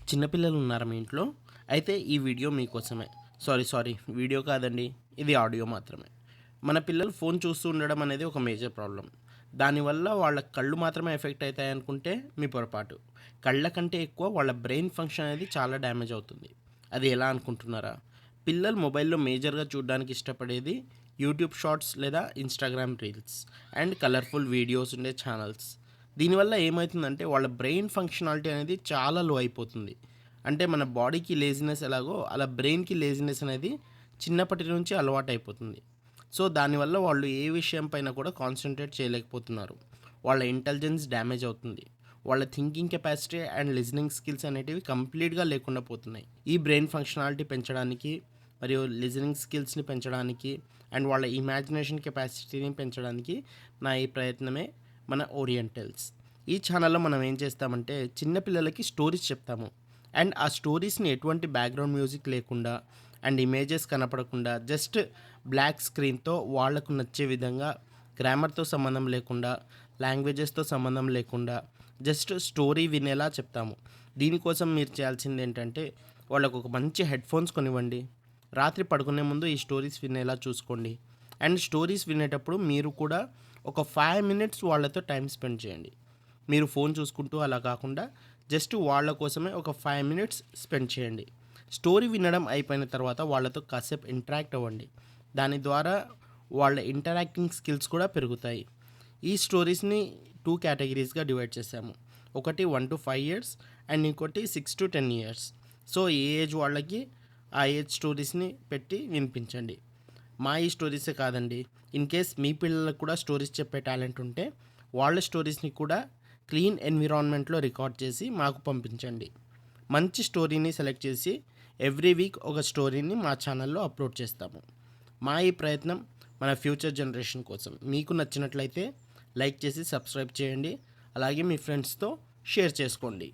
చిన్నపిల్లలు ఉన్నారా మీ ఇంట్లో? అయితే ఈ వీడియో మీకోసమే. సారీ వీడియో కాదండి. ఇది ఆడియో మాత్రమే. మన పిల్లలు ఫోన్ చూస్తూ ఉండడం అనేది ఒక మేజర్ ప్రాబ్లం. దానివల్ల వాళ్ళ కళ్ళు మాత్రమే ఎఫెక్ట్ అవుతాయనుకుంటే మీ పొరపాటు. కళ్ళ కంటే ఎక్కువ వాళ్ళ బ్రెయిన్ ఫంక్షన్ అనేది చాలా డ్యామేజ్ అవుతుంది. అది ఎలా అనుకుంటున్నారా? పిల్లలు మొబైల్‌లో మేజర్‌గా చూడడానికి ఇష్టపడేది యూట్యూబ్ షార్ట్స్ లేదా Instagram reels and colourful videos ఉండే ఛానల్స్. దీనివల్ల ఏమైతుందంటే వాళ్ళ బ్రెయిన్ ఫంక్షనాలిటీ అనేది చాలా లో అయిపోతుంది. అంటే మన బాడీకి లేజినెస్ ఎలాగో అలా బ్రెయిన్‌కి లేజినెస్ అనేది చిన్నప్పటి నుంచి అలవాటైపోతుంది. సో, దానివల్ల వాళ్ళు ఏ విషయం పైన కూడా కాన్సంట్రేట్ చేయలేకపోతున్నారు. వాళ్ళ ఇంటెలిజెన్స్ డ్యామేజ్ అవుతుంది. వాళ్ళ thinking capacity and listening skills అనేటివి కంప్లీట్‌గా లేకుండా పోతున్నాయి. ఈ బ్రెయిన్ ఫంక్షనాలిటీ పెంచడానికి మరియు లిజనింగ్ స్కిల్స్‌ని పెంచడానికి అండ్ వాళ్ళ ఇమాజినేషన్ కెపాసిటీని పెంచడానికి నా ఈ ప్రయత్నమే మన ఓరియంటల్స్. ఈ ఛానల్‌లో మనం ఏం చేస్తామంటే చిన్న పిల్లలకి స్టోరీస్ చెప్తాము. అండ్ ఆ స్టోరీస్‌ని ఎటువంటి బ్యాక్‌గ్రౌండ్ మ్యూజిక్ లేకుండా అండ్ ఇమేజెస్ కనపడకుండా జస్ట్ బ్లాక్ స్క్రీన్‌తో వాళ్ళకు నచ్చే విధంగా గ్రామర్‌తో సంబంధం లేకుండా, లాంగ్వేజెస్‌తో సంబంధం లేకుండా జస్ట్ స్టోరీ వినేలా చెప్తాము. దీనికోసం మీరు చేయాల్సిందేంటంటే వాళ్ళకు ఒక మంచి హెడ్‌ఫోన్స్ కొనివ్వండి. రాత్రి పడుకునే ముందు ఈ స్టోరీస్ వినేలా చూసుకోండి. అండ్ స్టోరీస్ వినేటప్పుడు మీరు కూడా ఒక 5 మినిట్స్ వాళ్ళతో టైం స్పెండ్ చేయండి. మీరు ఫోన్ చూసుకుంటూ అలా కాకుండా జస్ట్ వాళ్ళ కోసమే ఒక 5 మినిట్స్ స్పెండ్ చేయండి. స్టోరీ వినడం అయిపోయిన తర్వాత వాళ్ళతో కాసేపు ఇంటరాక్ట్ అవ్వండి. దాని ద్వారా వాళ్ళ ఇంటరాక్టింగ్ స్కిల్స్ కూడా పెరుగుతాయి. ఈ స్టోరీస్‌ని 2 కేటగిరీస్‌గా డివైడ్ చేశాము. ఒకటి 1-5 ఇయర్స్ అండ్ ఇంకోటి 6-10 ఇయర్స్. సో, ఏ ఏజ్ వాళ్ళకి ఆ ఏజ్ స్టోరీస్‌ని పెట్టి వినిపించండి. మా ఈ స్టోరీసే కాదండి. ఇన్‌కేస్ మీ పిల్లలకు కూడా స్టోరీస్ చెప్పే టాలెంట్ ఉంటే వాళ్ళ స్టోరీస్‌ని కూడా క్లీన్ ఎన్విరాన్మెంట్‌లో రికార్డ్ చేసి మాకు పంపించండి. మంచి స్టోరీని సెలెక్ట్ చేసి ఎవ్రీ వీక్ ఒక స్టోరీని మా ఛానల్‌లో అప్లోడ్ చేస్తాము. మా ఈ ప్రయత్నం మన ఫ్యూచర్ జనరేషన్ కోసం. మీకు నచ్చినట్లయితే లైక్ చేసి సబ్స్క్రైబ్ చేయండి. అలాగే మీ ఫ్రెండ్స్‌తో షేర్ చేసుకోండి.